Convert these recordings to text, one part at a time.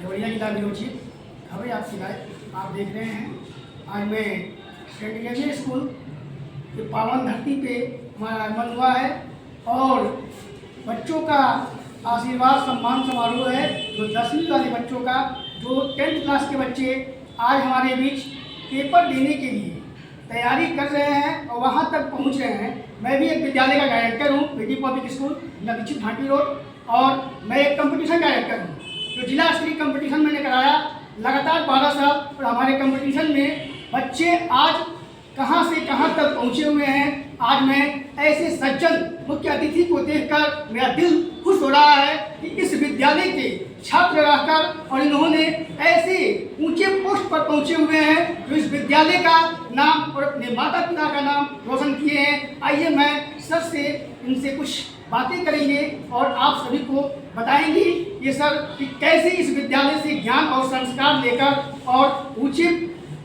देवरिया जिला विरोचित खबरें आपकी लाइव आप देख रहे हैं। आज मैं सेंट जेवियर स्कूल के पावन धरती पे हमारा आगमन हुआ है और बच्चों का आशीर्वाद सम्मान समारोह है। जो 10वीं वाले बच्चों का, जो 10th क्लास के बच्चे आज हमारे बीच पेपर देने के लिए तैयारी कर रहे हैं और वहाँ तक पहुँच रहे हैं। मैं भी एक विद्यालय का डायरेक्टर हूँ, पीटी पब्लिक स्कूल नवीचित घाटी रोड, और मैं एक कंपटीशन डायरेक्टर हूँ जो जिला स्तरीय कंपटीशन मैंने कराया लगातार 12 साल। और हमारे कंपटीशन में बच्चे आज कहाँ से कहाँ तक पहुँचे हुए हैं। आज मैं ऐसे सज्जन मुख्य अतिथि को देखकर मेरा दिल खुश हो रहा है कि इस विद्यालय के छात्र रहकर और इन्होंने ऐसे ऊंचे पोस्ट पर पहुंचे हुए हैं जो इस विद्यालय का नाम और अपने माता पिता का नाम रोशन किए हैं। आइए मैं सर से इनसे कुछ बातें करेंगे और आप सभी को बताएंगे ये सर कि कैसे इस विद्यालय से ज्ञान और संस्कार लेकर और ऊंचे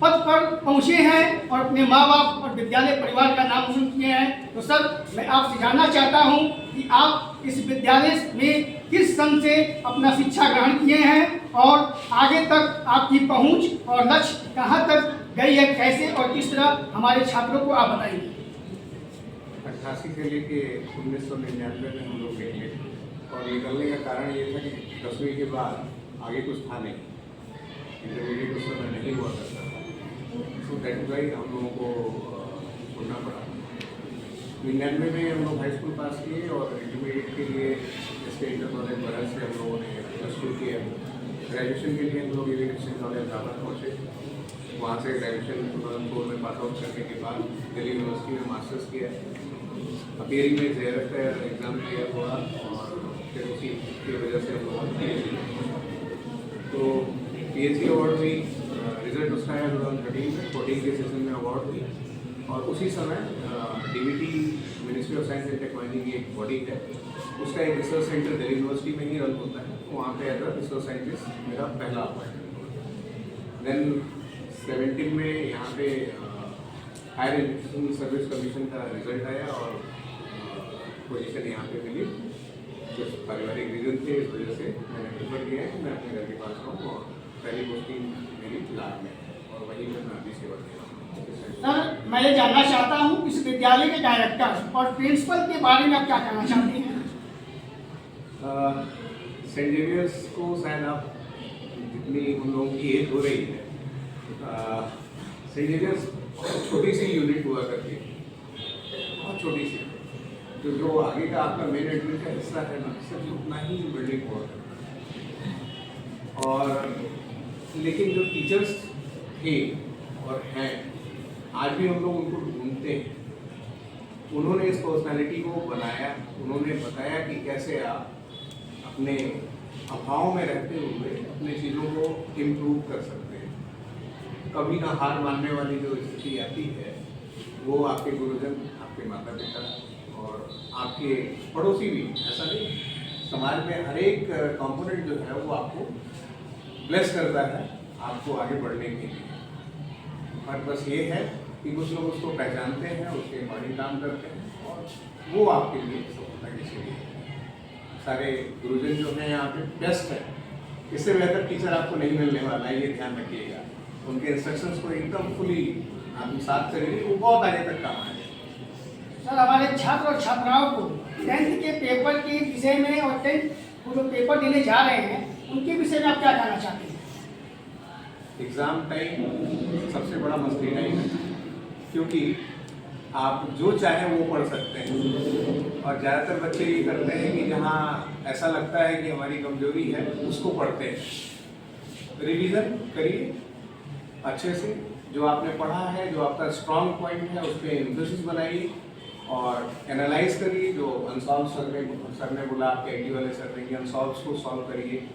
पद पर पहुंचे हैं और अपने माँ बाप और विद्यालय परिवार का नाम रोशन किए हैं। तो सर मैं आपसे जानना चाहता हूं कि आप इस विद्यालय में किस संघ से अपना शिक्षा ग्रहण किए हैं और आगे तक आपकी पहुंच और लक्ष्य कहां तक गई है, कैसे और किस तरह हमारे छात्रों को आप बताएंगे। 88 से लेके 1999 में हम लोग निकले और निकलने का कारण ये था कि 10वीं के बाद आगे कुछ था नहीं, इंटरमीडिएट उस समय नहीं हुआ करता था, तो दैट वाई हम लोगों को छोड़ना पड़ा। 99 में हम लोग हाई स्कूल पास किए और इंटरमीडिएट के लिए इसके इंटर कॉलेज बरस से हम लोगों ने प्लस 2 किया। ग्रेजुएशन के लिए हम लोग क्रिश्चियन कॉलेज रावत पहुँचे, वहाँ से ग्रेजुएशन 2004 में पास आउट करने के बाद दिल्ली यूनिवर्सिटी में मास्टर्स किया। अपेरी में जेआरएफ का एग्ज़ाम क्लियर हुआ और फिर उसी की वजह से हम लोग तो PhD अवार्ड भी रिजल्ट उसका है 2013 में 14 के सेशन में अवार्ड हुई। और उसी समय DVT ministry of science and technology की एक बॉडी है, उसका एक रिसर्च सेंटर दिल्ली यूनिवर्सिटी में ही रन होता है, वहाँ पे एज अ रिसर्च साइंटिस्ट मेरा पहला अपॉइंटमेंट। देन 17 में यहाँ पे हायर एजुकेशन सर्विस कमीशन का रिजल्ट आया और पोजीशन यहाँ पे मिली। कुछ पारिवारिक रीजन थे, इस वजह से मैंने प्रेफर किया है कि मैं अपने घर के पास रहूँ और पहली पोस्टिंग मेरी लाभ में और वहीं पर मैं अभी सेवा दे रहा हूँ। सर मैं ये जानना चाहता हूँ इस विद्यालय के डायरेक्टर और प्रिंसिपल के बारे में आप क्या कहना चाहते हैं। सेंट जेवियर्स को शायद आप जितनी उन लोगों की एज हो रही है, सेंट जेवियर्स छोटी सी यूनिट हुआ करती है, बहुत छोटी सी, तो जो आगे का आपका मेन एडमिन का हिस्सा है ना, सिर्फ उतना ही बिल्डिंग हुआ करता है। और लेकिन जो टीचर्स थे और हैं, आज भी हम लोग उनको ढूंढते हैं। उन्होंने इस पर्सनालिटी को बनाया, उन्होंने बताया कि कैसे आप अपने अभाव में रहते हुए अपने चीज़ों को इम्प्रूव कर सकते हैं। कभी ना हार मानने वाली जो स्थिति आती है, वो आपके गुरुजन, आपके माता पिता और आपके पड़ोसी भी, ऐसा नहीं, समाज में हर एक कंपोनेंट जो है वो आपको ब्लेस करता है आपको आगे बढ़ने के लिए। और बस ये है कि कुछ लोग उसको पहचानते हैं, उसके अकॉर्डिंग काम करते हैं और वो आपके लिए सफलता के लिए सारे गुरुजन जो हैं यहाँ पे बेस्ट है। इससे बेहतर टीचर आपको नहीं मिलने वाला है, ये ध्यान रखिएगा। उनके इंस्ट्रक्शंस को एकदम फुली आत्मसात करिए, वो बहुत आगे तक काम आएगा। सर हमारे छात्र और छात्राओं को 10th के पेपर के विषय में और 10th को जो पेपर देने जा रहे हैं उनके विषय में आप क्या कहना चाहते हैं। एग्ज़ाम टाइम सबसे बड़ा मस्ती टाइम है, क्योंकि आप जो चाहें वो पढ़ सकते हैं और ज़्यादातर बच्चे ये करते हैं कि जहाँ ऐसा लगता है कि हमारी कमजोरी है उसको पढ़ते हैं। रिवीजन करिए अच्छे से, जो आपने पढ़ा है, जो आपका स्ट्रॉन्ग पॉइंट है उस पर एम्फेसिस बनाइए और एनालाइज करिए। जो अनसॉल्व सर ने बोला, आपके IT वाले सर ने कि अनसॉल्व को सॉल्व करिए,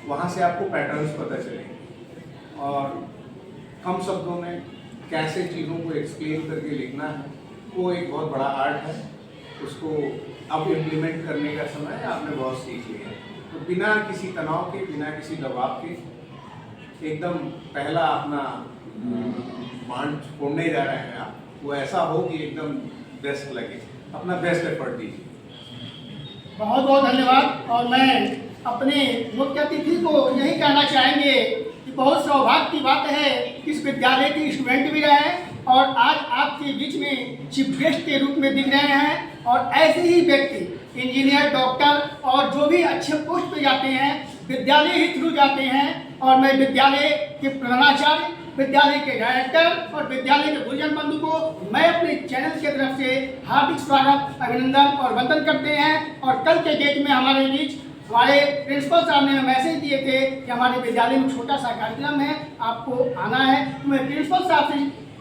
वहाँ से आपको पैटर्न्स पता चलेंगे और कम शब्दों में कैसे चीज़ों को एक्सप्लेन करके लिखना है, वो एक बहुत बड़ा आर्ट है। उसको अब इम्प्लीमेंट करने का समय है, आपने बहुत सीख लिया है। तो बिना किसी तनाव के, बिना किसी दबाव के एकदम पहला अपना बांध छोड़ने जा रहे हैं आप, वो ऐसा हो कि एकदम बेस्ट लगे, अपना बेस्ट एफर्ट दीजिए। बहुत बहुत धन्यवाद। और मैं अपने मुख्य अतिथि को यही कहना चाहेंगे कि बहुत सौभाग्य की बात है कि इस विद्यालय के स्टूडेंट भी रहे और आज आपके बीच में चीफ गेस्ट के रूप में दिख रहे हैं। और ऐसे ही व्यक्ति इंजीनियर, डॉक्टर और जो भी अच्छे पोस्ट पे जाते हैं विद्यालय ही थ्रू जाते हैं। और मैं विद्यालय के प्रधानाचार्य, विद्यालय के डायरेक्टर और विद्यालय के गुरुजन बंधु को मैं अपने चैनल की तरफ से हार्दिक स्वागत, अभिनंदन और वंदन करते हैं। और कल के डेट में हमारे बीच हमारे प्रिंसिपल साहब ने मैसेज दिए थे कि हमारे विद्यालय में छोटा सा कार्यक्रम है, आपको आना है। तो मैं प्रिंसिपल साहब से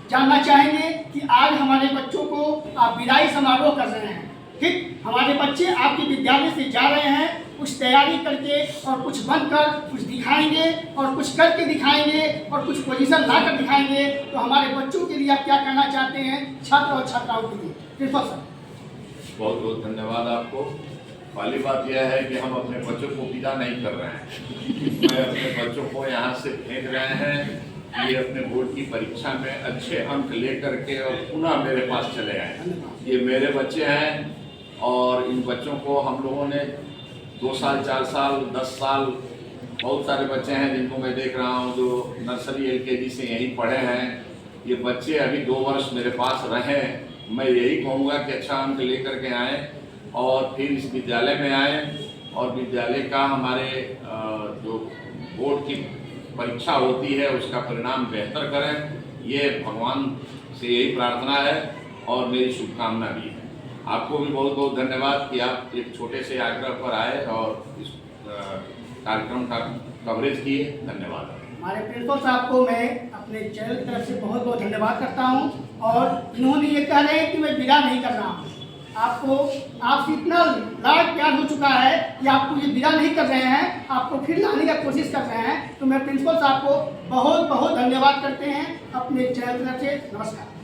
जानना चाहेंगे कि आज हमारे बच्चों को आप विदाई समारोह कर रहे हैं, ठीक? हमारे बच्चे आपके विद्यालय से जा रहे हैं, कुछ तैयारी करके और कुछ बनकर कुछ दिखाएंगे और कुछ करके दिखाएंगे और कुछ पोजीशन ला कर दिखाएंगे। तो हमारे बच्चों के लिए आप क्या कहना चाहते हैं, छात्र और छात्राओं के लिए? प्रिंसिपल साहब। बहुत बहुत धन्यवाद आपको। पहली बात यह है कि हम अपने बच्चों को विदा नहीं कर रहे हैं। मैं अपने बच्चों को यहाँ से भेज रहे हैं ये अपने बोर्ड की परीक्षा में अच्छे अंक लेकर के और पुनः मेरे पास चले आए। ये मेरे बच्चे हैं और इन बच्चों को हम लोगों ने 2 साल, 4 साल, 10 साल, बहुत सारे बच्चे हैं जिनको मैं देख रहा हूँ जो नर्सरी LKG से यहीं पढ़े हैं। ये बच्चे अभी 2 वर्ष मेरे पास रहें। मैं यही कहूँगा कि अच्छा अंक लेकर के आएँ और फिर इस विद्यालय में आएँ और विद्यालय का हमारे जो बोर्ड की परीक्षा होती है उसका परिणाम बेहतर करें। ये भगवान से यही प्रार्थना है और मेरी शुभकामना भी है। आपको भी बहुत बहुत धन्यवाद कि आप एक छोटे से आग्रह पर आए और इस कार्यक्रम का कवरेज किए। धन्यवाद। हमारे प्रिंसिपल साहब को मैं अपने चैनल की तरफ से बहुत बहुत धन्यवाद करता हूं। और इन्होंने ये कह रहे हैं कि मैं विदा नहीं कर रहा हूँ, आपको आपसे इतना लाड प्यार हो चुका है कि आपको ये विदा नहीं कर रहे हैं, आपको फिर लाने का कोशिश कर रहे हैं। तो मैं प्रिंसिपल साहब को बहुत बहुत धन्यवाद करते हैं अपने चैनल की तरफ से। नमस्कार।